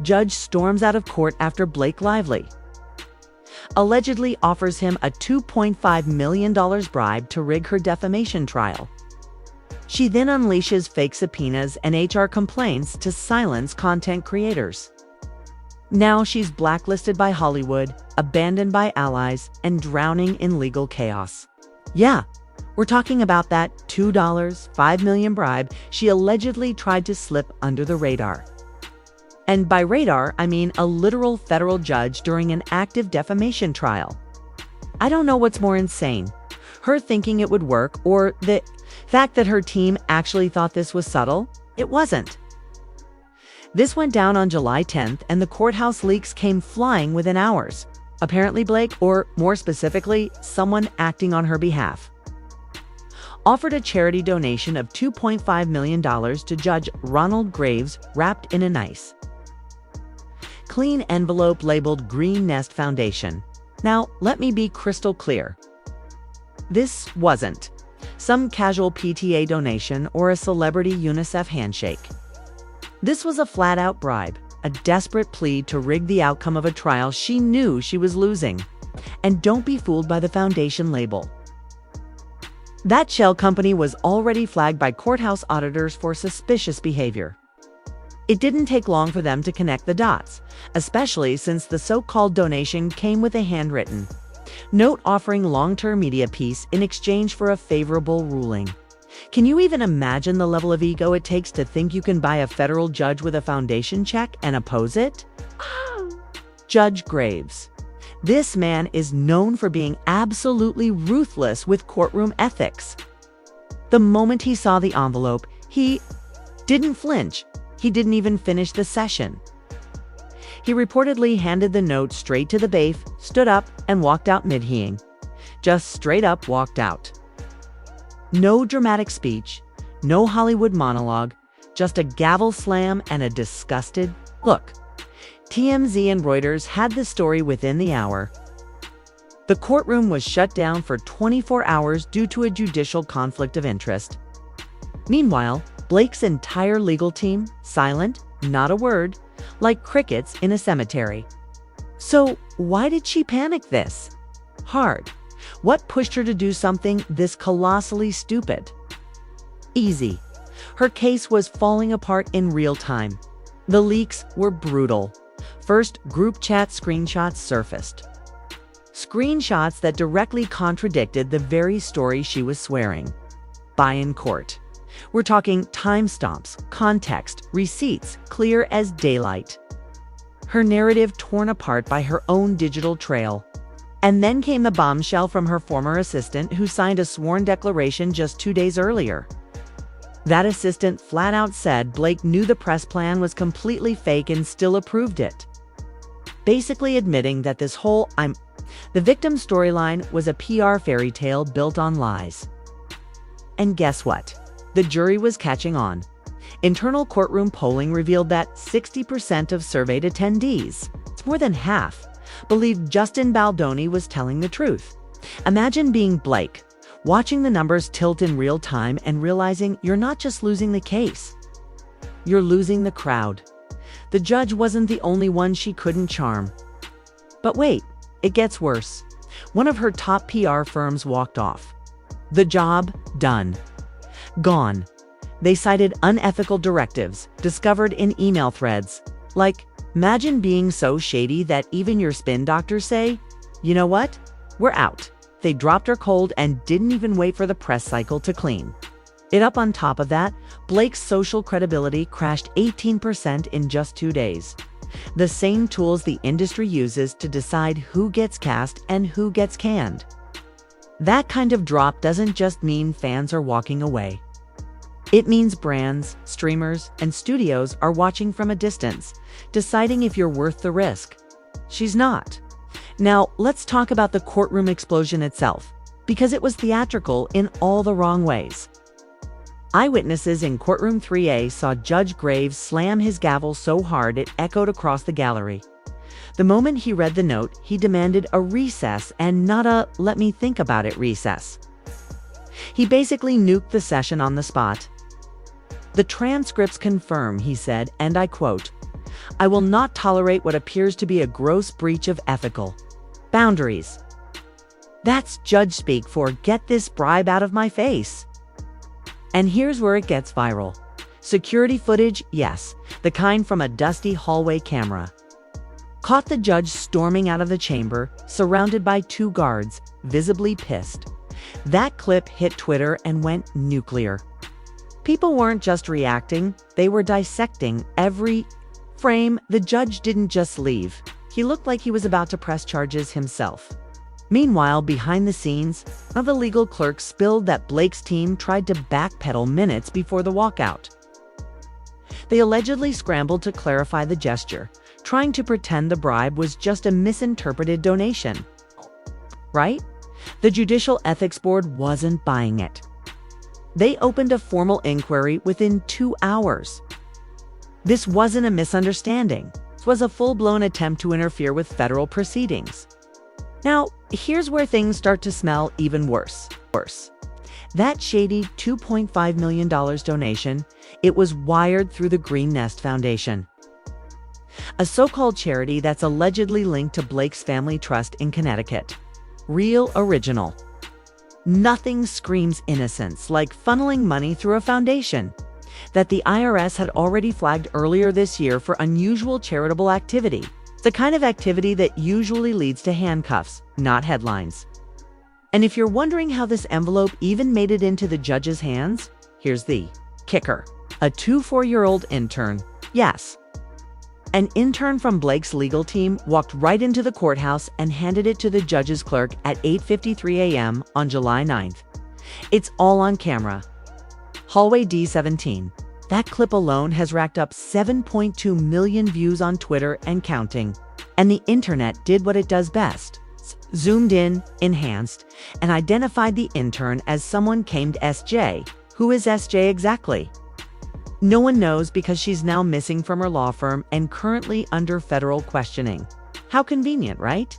judge storms out of court after Blake Lively allegedly offers him a $2.5 million bribe to rig her defamation trial. She then unleashes fake subpoenas and HR complaints to silence content creators. Now she's blacklisted by Hollywood, abandoned by allies, and drowning in legal chaos. Yeah, we're talking about that $2, $5 million bribe she allegedly tried to slip under the radar. And by radar, I mean a literal federal judge during an active defamation trial. I don't know what's more insane, her thinking it would work, or the fact that her team actually thought this was subtle. It wasn't. This went down on July 10th, and the courthouse leaks came flying within hours. Apparently Blake, or more specifically, someone acting on her behalf, offered a charity donation of $2.5 million to Judge Ronald Graves wrapped in a nice, clean envelope labeled Green Nest Foundation. Now, let me be crystal clear. This wasn't some casual PTA donation or a celebrity UNICEF handshake. This was a flat-out bribe, a desperate plea to rig the outcome of a trial she knew she was losing. And don't be fooled by the foundation label. That shell company was already flagged by courthouse auditors for suspicious behavior. It didn't take long for them to connect the dots, especially since the so-called donation came with a handwritten note offering long-term media peace in exchange for a favorable ruling. Can you even imagine the level of ego it takes to think you can buy a federal judge with a foundation check and oppose it? Judge Graves. This man is known for being absolutely ruthless with courtroom ethics. The moment he saw the envelope, he didn't flinch. He didn't even finish the session. He reportedly handed the note straight to the bailiff, stood up, and walked out mid-hearing. Just straight up walked out. No dramatic speech, no Hollywood monologue, just a gavel slam and a disgusted look. TMZ and Reuters had the story within the hour. The courtroom was shut down for 24 hours due to a judicial conflict of interest. Meanwhile, Blake's entire legal team, silent, not a word, like crickets in a cemetery. So why did she panic this hard? What pushed her to do something this colossally stupid? Easy. Her case was falling apart in real time. The leaks were brutal. First, group chat screenshots surfaced. Screenshots that directly contradicted the very story she was swearing by in court. We're talking timestamps, context, receipts, clear as daylight. Her narrative torn apart by her own digital trail. And then came the bombshell from her former assistant who signed a sworn declaration just 2 days earlier. That assistant flat out said Blake knew the press plan was completely fake and still approved it. Basically admitting that this whole the victim storyline was a PR fairy tale built on lies. And guess what? The jury was catching on. Internal courtroom polling revealed that 60% of surveyed attendees, it's more than half, believed Justin Baldoni was telling the truth. Imagine being Blake, watching the numbers tilt in real time and realizing you're not just losing the case, you're losing the crowd. The judge wasn't the only one she couldn't charm. But wait, it gets worse. One of her top PR firms walked off. The job done. Gone. They cited unethical directives discovered in email threads. Like, imagine being so shady that even your spin doctors say, you know what? We're out. They dropped her cold and didn't even wait for the press cycle to clean it up. On top of that, Blake's social credibility crashed 18% in just 2 days. The same tools the industry uses to decide who gets cast and who gets canned. That kind of drop doesn't just mean fans are walking away. It means brands, streamers, and studios are watching from a distance, deciding if you're worth the risk. She's not. Now, let's talk about the courtroom explosion itself, because it was theatrical in all the wrong ways. Eyewitnesses in Courtroom 3A saw Judge Graves slam his gavel so hard it echoed across the gallery. The moment he read the note, he demanded a recess, and not a "let me think about it" recess. He basically nuked the session on the spot. The transcripts confirm, he said, and I quote, I will not tolerate what appears to be a gross breach of ethical boundaries. That's judge speak for get this bribe out of my face. And here's where it gets viral. Security footage, yes, the kind from a dusty hallway camera, caught the judge storming out of the chamber, surrounded by 2 guards, visibly pissed. That clip hit Twitter and went nuclear. People weren't just reacting, they were dissecting every frame. The judge didn't just leave. He looked like he was about to press charges himself. Meanwhile, behind the scenes, one of the legal clerks spilled that Blake's team tried to backpedal minutes before the walkout. They allegedly scrambled to clarify the gesture, trying to pretend the bribe was just a misinterpreted donation. Right? The Judicial Ethics Board wasn't buying it. They opened a formal inquiry within 2 hours. This wasn't a misunderstanding. This was a full-blown attempt to interfere with federal proceedings. Now, here's where things start to smell even worse. That shady $2.5 million donation, it was wired through the Green Nest Foundation, a so-called charity that's allegedly linked to Blake's family trust in Connecticut. Real original. Nothing screams innocence like funneling money through a foundation that the IRS had already flagged earlier this year for unusual charitable activity. It's the kind of activity that usually leads to handcuffs, not headlines. And if you're wondering how this envelope even made it into the judge's hands, here's the kicker. A 24-year-old intern. Yes. An intern from Blake's legal team walked right into the courthouse and handed it to the judge's clerk at 8:53 a.m. on July 9th. It's all on camera. Hallway D17. That clip alone has racked up 7.2 million views on Twitter and counting. And the internet did what it does best. Zoomed in, enhanced, and identified the intern as someone named SJ. Who is SJ exactly? No one knows because she's now missing from her law firm and currently under federal questioning. How convenient, right?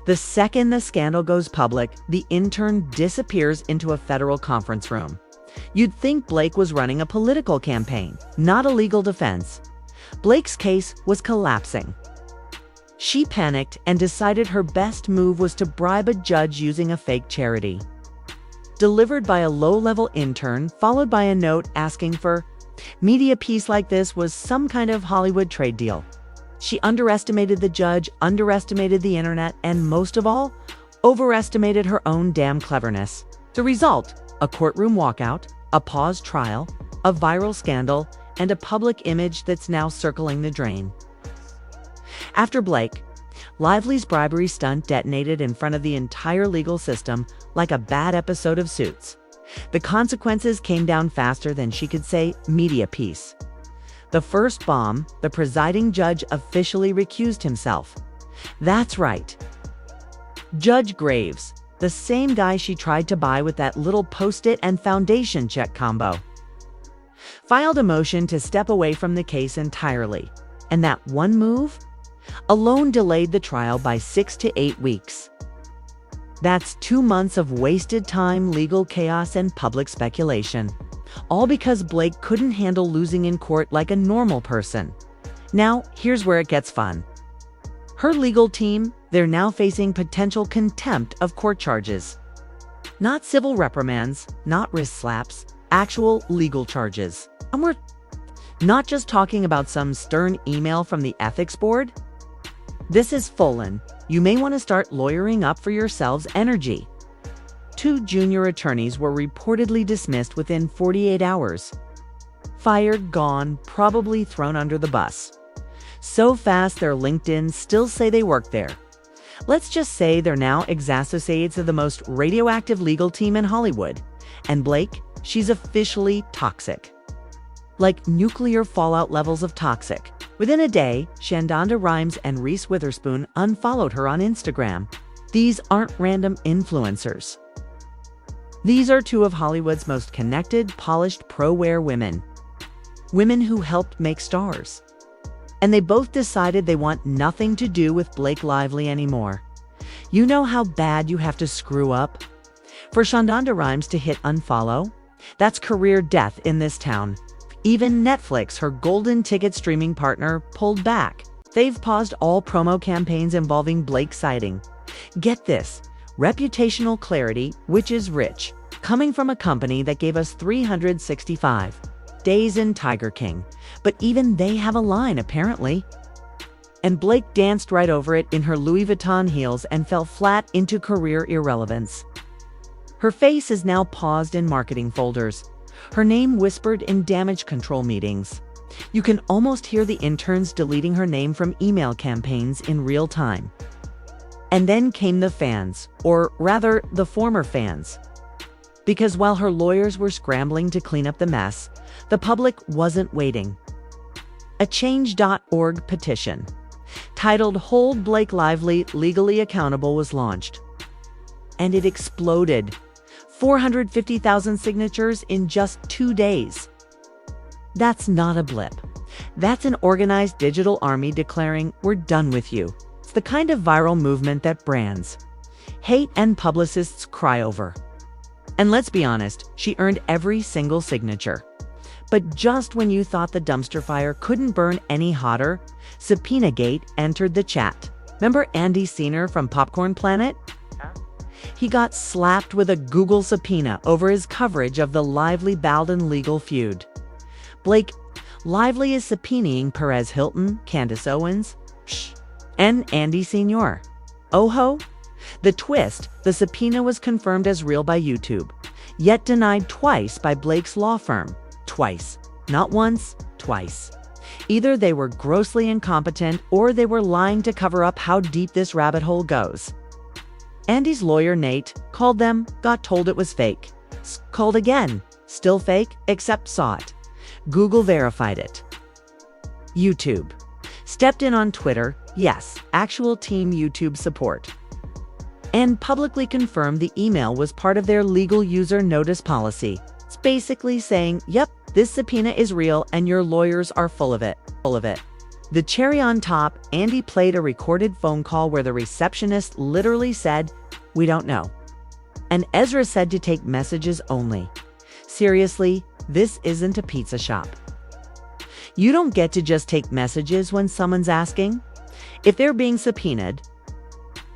The second the scandal goes public, the intern disappears into a federal conference room. You'd think Blake was running a political campaign, not a legal defense. Blake's case was collapsing. She panicked and decided her best move was to bribe a judge using a fake charity. Delivered by a low-level intern, followed by a note asking for media piece like this was some kind of Hollywood trade deal. She underestimated the judge, underestimated the internet, and most of all, overestimated her own damn cleverness. The result: a courtroom walkout, a paused trial, a viral scandal, and a public image that's now circling the drain. After Blake, Lively's bribery stunt detonated in front of the entire legal system like a bad episode of Suits. The consequences came down faster than she could say media piece. The first bomb, the presiding judge officially recused himself. That's right. Judge Graves, the same guy she tried to buy with that little post-it and foundation check combo, filed a motion to step away from the case entirely. And that one move alone delayed the trial by 6 to 8 weeks. That's 2 months of wasted time, legal chaos, and public speculation. All because Blake couldn't handle losing in court like a normal person. Now, here's where it gets fun. Her legal team, they're now facing potential contempt of court charges. Not civil reprimands, not wrist slaps, actual legal charges. And we're not just talking about some stern email from the ethics board. This is full-on. You may want to start lawyering up for yourselves energy. 2 junior attorneys were reportedly dismissed within 48 hours. Fired, gone, probably thrown under the bus. So fast their LinkedIn still say they work there. Let's just say they're now ex-associates of the most radioactive legal team in Hollywood. And Blake, she's officially toxic. Like nuclear fallout levels of toxic. Within a day, Shonda Rhimes and Reese Witherspoon unfollowed her on Instagram. These aren't random influencers. These are 2 of Hollywood's most connected, polished, pro-wear women. Women who helped make stars. And they both decided they want nothing to do with Blake Lively anymore. You know how bad you have to screw up? For Shonda Rhimes to hit unfollow? That's career death in this town. Even Netflix, her golden ticket streaming partner, pulled back. They've paused all promo campaigns involving Blake's sighting. Get this, reputational clarity, which is rich, coming from a company that gave us 365 days in Tiger King. But even they have a line, apparently. And Blake danced right over it in her Louis Vuitton heels and fell flat into career irrelevance. Her face is now paused in marketing folders. Her name whispered in damage control meetings. You can almost hear the interns deleting her name from email campaigns in real time. And then came the fans, or rather, the former fans. Because while her lawyers were scrambling to clean up the mess, the public wasn't waiting. A Change.org petition, titled "Hold Blake Lively Legally Accountable," was launched. And it exploded. 450,000 signatures in just 2 days. That's not a blip. That's an organized digital army declaring, "We're done with you." It's the kind of viral movement that brands hate and publicists cry over. And let's be honest, she earned every single signature. But just when you thought the dumpster fire couldn't burn any hotter, Subpoena-gate entered the chat. Remember Andy Senior from Popcorn Planet? He got slapped with a Google subpoena over his coverage of the Lively-Baldwin legal feud. Blake Lively is subpoenaing Perez Hilton, Candace Owens, and Andy Senior. Oh ho! The twist, the subpoena was confirmed as real by YouTube, yet denied twice by Blake's law firm. Twice. Not once, twice. Either they were grossly incompetent or they were lying to cover up how deep this rabbit hole goes. Andy's lawyer, Nate, called them, got told it was fake. Called again. Still fake, except saw it. Google verified it. YouTube stepped in on Twitter, yes, actual Team YouTube support, and publicly confirmed the email was part of their legal user notice policy. It's basically saying, yep, this subpoena is real and your lawyers are full of it. The cherry on top, Andy played a recorded phone call where the receptionist literally said, "We don't know." And Ezra said to take messages only. Seriously, this isn't a pizza shop. You don't get to just take messages when someone's asking. If they're being subpoenaed,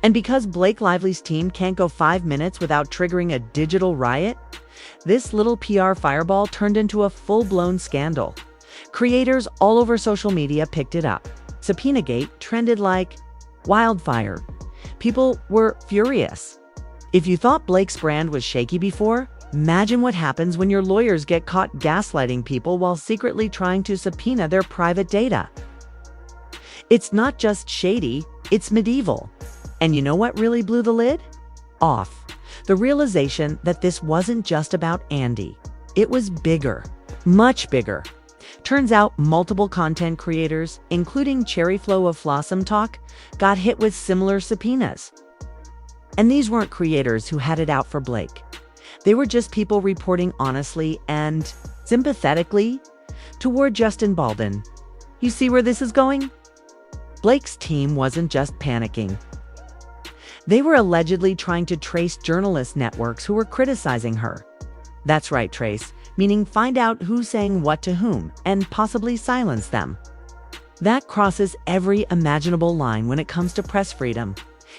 and because Blake Lively's team can't go 5 minutes without triggering a digital riot, this little PR fireball turned into a full-blown scandal. Creators all over social media picked it up. Subpoena-gate trended like wildfire. People were furious. If you thought Blake's brand was shaky before, imagine what happens when your lawyers get caught gaslighting people while secretly trying to subpoena their private data. It's not just shady, it's medieval. And you know what really blew the lid off? The realization that this wasn't just about Andy. It was bigger, much bigger. Turns out multiple content creators, including Cherry Flow of Flossom Talk, got hit with similar subpoenas. And these weren't creators who had it out for Blake. They were just people reporting honestly and sympathetically toward Justin Baldwin. You see where this is going? Blake's team wasn't just panicking. They were allegedly trying to trace journalist networks who were criticizing her. That's right, trace, meaning find out who's saying what to whom and possibly silence them. That crosses every imaginable line when it comes to press freedom.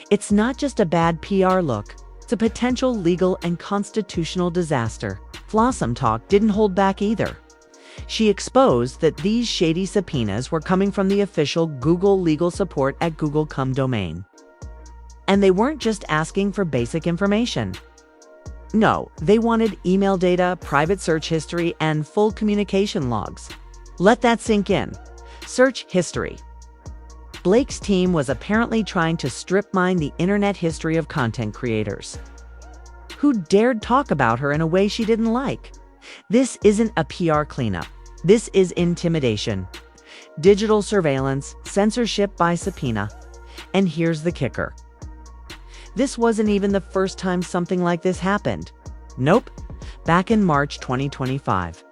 It's not just a bad PR look, it's a potential legal and constitutional disaster. Flossom Talk didn't hold back either. She exposed that these shady subpoenas were coming from the official Google legal support at Google.com domain. And they weren't just asking for basic information. No, they wanted email data, private search history, and full communication logs. Let that sink in. Search history. Blake's team was apparently trying to strip mine the internet history of content creators who dared talk about her in a way she didn't like. This isn't a PR cleanup. This is intimidation, digital surveillance, censorship by subpoena. And here's the kicker. This wasn't even the first time something like this happened. Nope, back in March 2025.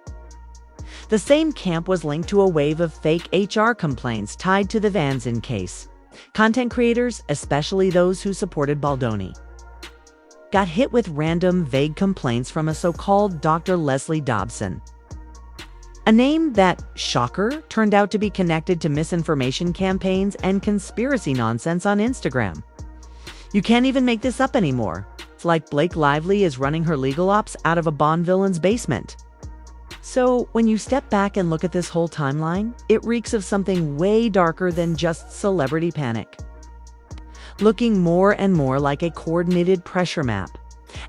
The same camp was linked to a wave of fake HR complaints tied to the Van Zin case. Content creators, especially those who supported Baldoni, got hit with random, vague complaints from a so-called Dr. Leslie Dobson. A name that, shocker, turned out to be connected to misinformation campaigns and conspiracy nonsense on Instagram. You can't even make this up anymore. It's like Blake Lively is running her legal ops out of a Bond villain's basement. So, when you step back and look at this whole timeline, it reeks of something way darker than just celebrity panic. Looking more and more like a coordinated pressure map,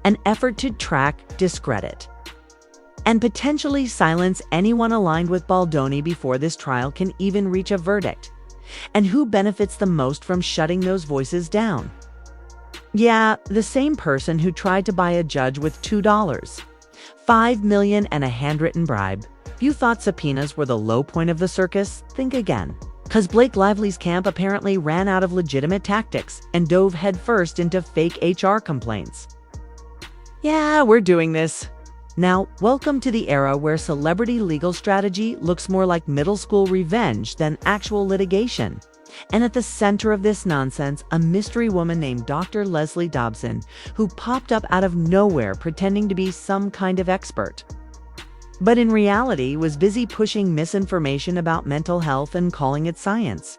an effort to track, discredit, and potentially silence anyone aligned with Baldoni before this trial can even reach a verdict. And who benefits the most from shutting those voices down? Yeah, the same person who tried to buy a judge with $2, $5 million, and a handwritten bribe. If you thought subpoenas were the low point of the circus, think again. Because Blake Lively's camp apparently ran out of legitimate tactics and dove headfirst into fake HR complaints. Yeah, we're doing this. Now, welcome to the era where celebrity legal strategy looks more like middle school revenge than actual litigation. And at the center of this nonsense, a mystery woman named Dr. Leslie Dobson, who popped up out of nowhere pretending to be some kind of expert, but in reality was busy pushing misinformation about mental health and calling it science.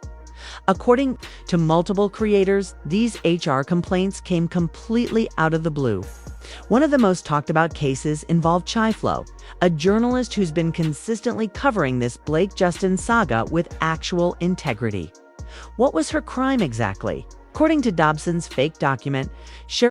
According to multiple creators, these HR complaints came completely out of the blue. One of the most talked about cases involved Chiflo, a journalist who's been consistently covering this Blake Justin saga with actual integrity. What was her crime exactly? According to Dobson's fake document,